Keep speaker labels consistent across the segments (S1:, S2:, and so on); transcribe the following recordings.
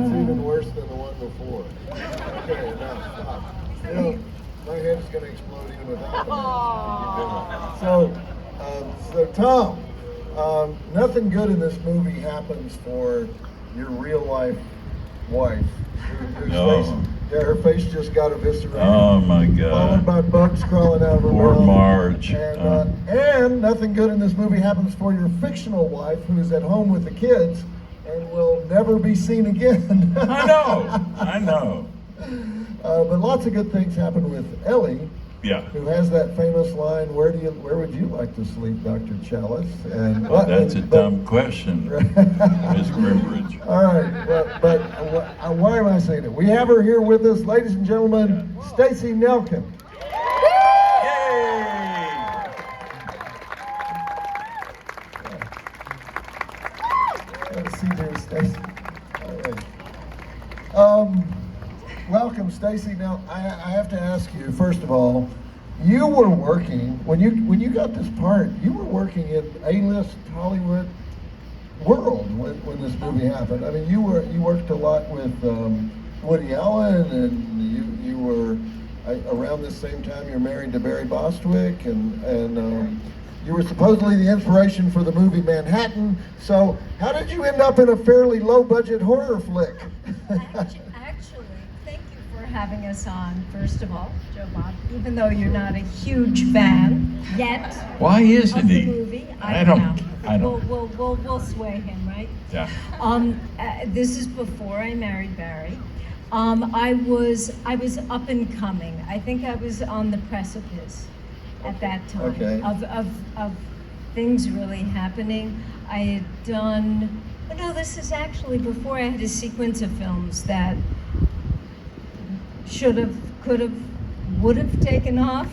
S1: even worse than the one before. Okay, now stop. You know, my head's going to explode even without the mask. So Tom, nothing good in this movie happens for your real life wife.
S2: No.
S1: Her face just got eviscerated.
S2: Oh my God.
S1: Followed by bugs crawling out of her
S2: Poor
S1: mouth.
S2: Marge.
S1: And nothing good in this movie happens for your fictional wife who is at home with the kids and will never be seen again.
S2: I know.
S1: But lots of good things happen with Ellie.
S2: Yeah.
S1: Who has that famous line, where would you like to sleep, Dr. Chalice? And
S2: Well, that's a dumb question, Ms. Grimbridge.
S1: All right, but why am I saying it? We have her here with us, ladies and gentlemen, Stacey Nelkin. Have a seat here, Stacey. All right. Welcome, Stacey. Now, I have to ask you, first of all, you were working, when you got this part, you were working in A-list Hollywood world when this movie happened. I mean, you worked a lot with Woody Allen, and you were, around the same time, you're married to Barry Bostwick, and you were supposedly the inspiration for the movie Manhattan. So how did you end up in a fairly low-budget horror flick?
S3: Actually, thank you for having us on, first of all, Joe Bob, even though you're not a huge fan yet.
S2: Why isn't
S3: of the
S2: he?
S3: movie.
S2: I don't know.
S3: We'll sway him, right?
S2: Yeah.
S3: This is before I married Barry. I was up and coming. I think I was on the precipice at that time of things really happening. I had done. Oh no, this is actually before I had a sequence of films that should have, could have, would have taken off.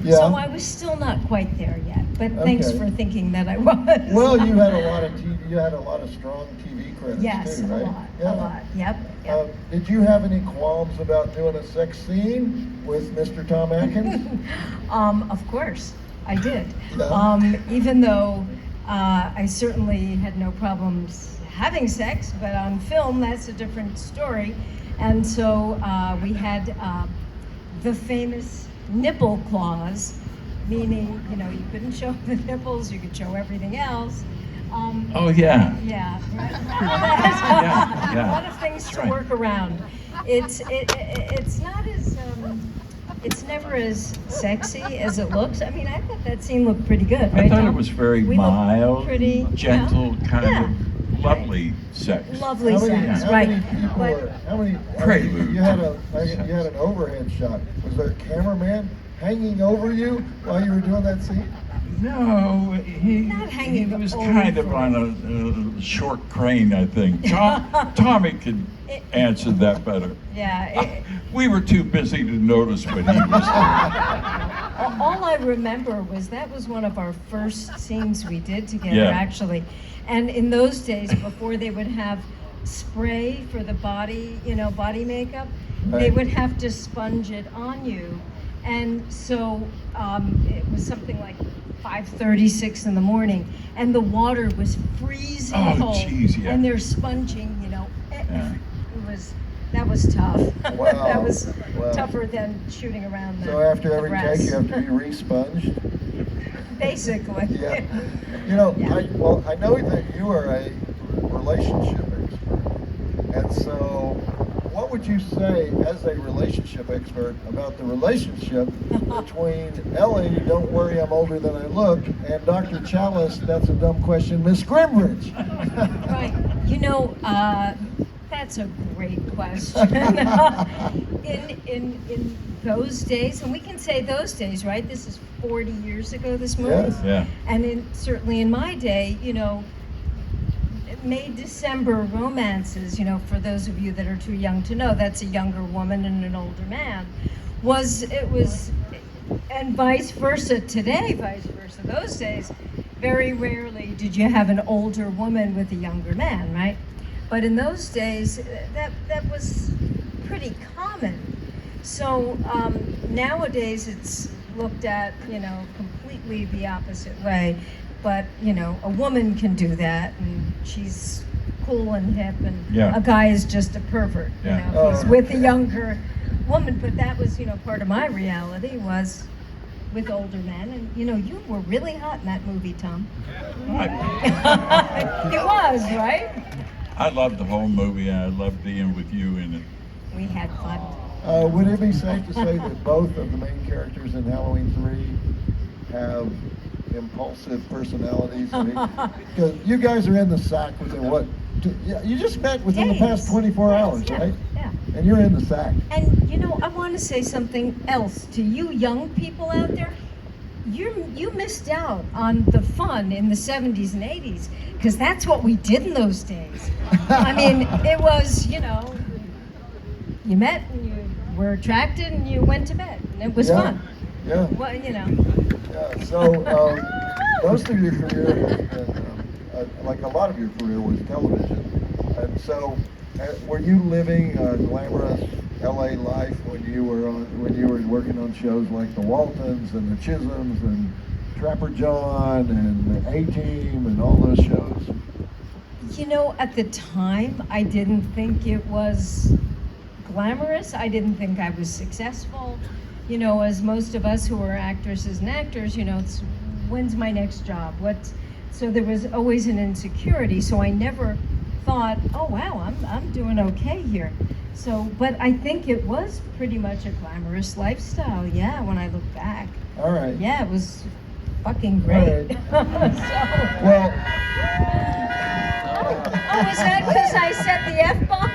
S1: Yeah.
S3: So I was still not quite there yet, but thanks for thinking that I was.
S1: Well, you had a lot of TV, you had a lot of strong TV credits
S3: Yes,
S1: too, right?
S3: a lot, yep.
S1: Did you have any qualms about doing a sex scene with Mr. Tom Atkins?
S3: Of course, I did.
S1: Yeah.
S3: Even though I certainly had no problems having sex, but on film, that's a different story. And so we had the famous nipple clause, meaning, you know, you couldn't show the nipples, you could show everything else.
S2: Oh yeah.
S3: Yeah, right.
S2: Yeah.
S3: A lot of things
S2: That's
S3: to
S2: right.
S3: work around. It's not as it's never as sexy as it looks. I mean, I thought that scene looked pretty good, right?
S2: I thought
S3: Tom?
S2: it was very
S3: We looked
S2: mild,
S3: pretty,
S2: gentle, kind
S3: yeah.
S2: of lovely sex.
S3: Lovely
S1: How many,
S3: sex,
S1: how
S3: right?
S1: many people
S3: But
S1: how many?
S2: Prelude.
S1: You had an overhead shot. Was there a cameraman hanging over you while you were doing that scene?
S2: No, he
S3: Not hanging
S2: was
S3: over.
S2: kind of on a short crane, I think. Tommy could answer that better.
S3: yeah.
S2: We were too busy to notice what he was
S3: All I remember was that was one of our first scenes we did together,
S2: Yeah.
S3: actually. And in those days, before they would have spray for the body, you know, body makeup, they
S1: Right.
S3: would have to sponge it on you. And so it was something like 5:36 in the morning, and the water was freezing
S2: Oh,
S3: cold.
S2: geez, yeah.
S3: And they're sponging, you know.
S2: Yeah.
S3: That was tough.
S1: Wow.
S3: That was
S1: Wow.
S3: tougher than shooting around the
S1: So after
S3: the
S1: every
S3: breasts.
S1: take, you have to be re-sponged.
S3: Basically.
S1: Yeah. You know,
S3: Yeah.
S1: I know that you are a relationship expert, and so what would you say as a relationship expert about the relationship between Ellie, don't worry, I'm older than I look, and Dr. Chalice, that's a dumb question, Miss Grimbridge?
S3: Right. You know, that's a great question. in those days, and we can say those days, right? This is 40 years ago, this movie.
S1: Yes.
S2: Yeah.
S3: And certainly in my day, you know, May-December romances, you know, for those of you that are too young to know, that's a younger woman and an older man, and vice versa today, vice versa those days, very rarely did you have an older woman with a younger man, right? But in those days, that was pretty common. So nowadays it's looked at, you know, completely the opposite way. But, you know, a woman can do that, and she's cool and hip, and
S2: Yeah.
S3: a guy is just a pervert.
S2: Yeah.
S3: You know, he's
S1: Oh.
S3: with a younger woman. But that was, part of my reality was with older men. And you were really hot in that movie, Tom. It was, right?
S2: I loved the whole movie. I loved being with you in it.
S3: We had fun.
S1: Would it be safe to say that both of the main characters in Halloween 3 have impulsive personalities? Because you guys are in the sack within what? You just met within the past 24 hours,
S3: Yeah,
S1: right?
S3: Yeah.
S1: And you're in the sack.
S3: And I want to say something else to you young people out there. You missed out on the fun in the 70s and 80s, because that's what we did in those days. I mean, it was, you met and you were attracted and you went to bed, and it was fun.
S1: Yeah.
S3: Well,
S1: Yeah. So most of your career, like a lot of your career, was television. And so, were you living a glamorous LA life when you were working on shows like The Waltons and The Chisholms and Trapper John and The A-Team and all those shows?
S3: At the time, I didn't think it was glamorous. I didn't think I was successful. As most of us who are actresses and actors, it's when's my next job? So there was always an insecurity. So I never thought, oh wow, I'm doing okay here. So, but I think it was pretty much a glamorous lifestyle. Yeah, when I look back.
S1: All right.
S3: Yeah, it was fucking great.
S1: All right. Well.
S3: Oh, was that because I said the F-bomb?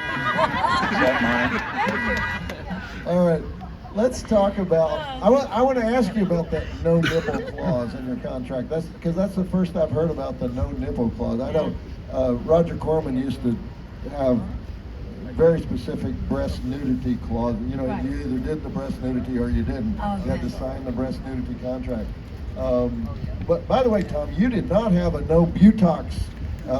S2: Is that mine?
S1: All right, let's talk about. I want to ask you about that no nipple clause in your contract. That's because that's the first I've heard about the no nipple clause. I know Roger Corman used to have very specific breast nudity clause.
S3: Right.
S1: You either did the breast nudity or you didn't.
S3: Oh,
S1: You had to
S3: yeah.
S1: sign the breast nudity contract. But by the way, Tom, you did not have a no butox. No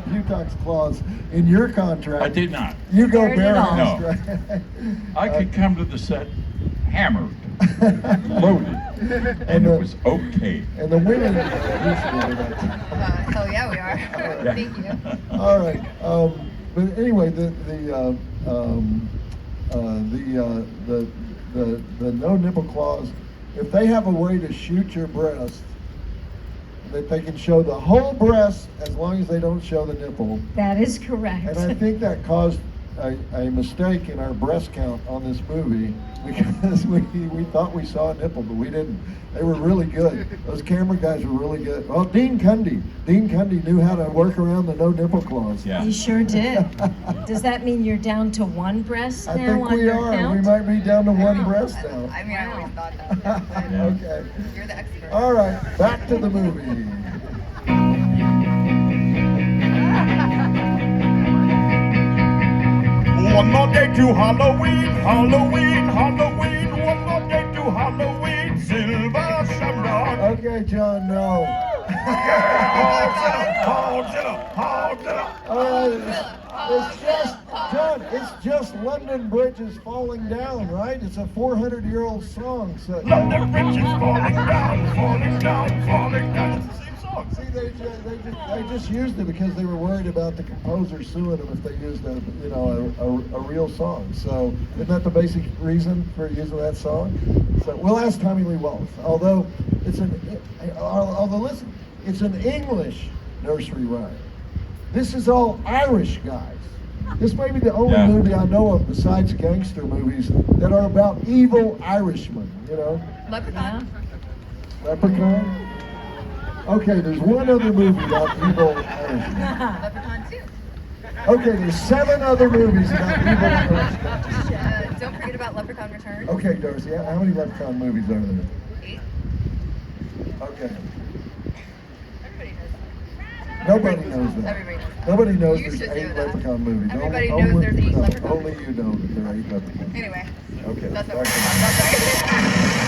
S1: butox clause in your contract.
S2: I did not.
S1: You go
S3: Heard it all.
S1: bare-ass,
S2: No.
S1: right?
S2: I could come to the set hammered, loaded, and it was okay.
S1: And the women.
S4: Hell yeah, we are.
S2: Yeah.
S4: Thank you.
S1: All right. But anyway, the no nipple clause. If they have a way to shoot your breast, that they can show the whole breast as long as they don't show the nipple.
S3: That is correct.
S1: And I think that caused a mistake in our breast count on this movie, because we thought we saw a nipple, but we didn't. They were really good. Those camera guys were really good. Well, Dean Cundy knew how to work around the no nipple clause.
S2: Yeah.
S3: You sure did. Does that mean you're down to one breast
S1: I
S3: now
S1: think
S3: on
S1: we
S3: your
S1: are.
S3: count?
S1: We might be down to one breast now.
S4: I mean, I always thought that. But
S2: Yeah.
S1: Okay.
S4: you're the expert.
S1: All right, back to the movie.
S5: One more day to Halloween, Halloween, Halloween. One more day to Halloween, Silver Shamrock.
S1: Okay, John, no.
S5: Hold it up, hold it up.
S1: It's just, John, it's just London Bridge is falling down, right? It's a 400-year-old song. So,
S5: London Bridge is falling down, falling down, falling down. It's the same song.
S1: see, they just used it because they were worried about the composer suing them if they used a real song. So, isn't that the basic reason for using that song? So, we'll ask Tommy Lee Wallace. Although listen, it's an English nursery rhyme. This is all Irish guys. This may be the only movie I know of besides gangster movies that are about evil Irishmen,
S4: Leprechaun.
S1: Leprechaun? Okay, there's one other movie about evil Irishmen.
S4: Leprechaun 2.
S1: Okay, there's 7 other movies about evil Irishmen.
S4: Don't forget about Leprechaun Returns.
S1: Okay, Darcy, how many Leprechaun movies are there?
S4: 8.
S1: Okay.
S4: Everybody knows that.
S1: Nobody knows that.
S4: Everybody knows that.
S1: Nobody knows
S4: You
S1: there's
S4: should
S1: 8
S4: know that.
S1: Leprechaun movies.
S4: Everybody knows there's 8 Leprechaun
S1: Only you know that there are 8 Leprechauns.
S4: Anyway,
S1: Okay.
S4: that's what
S1: back
S4: we're
S1: to-
S4: talking about. Sorry.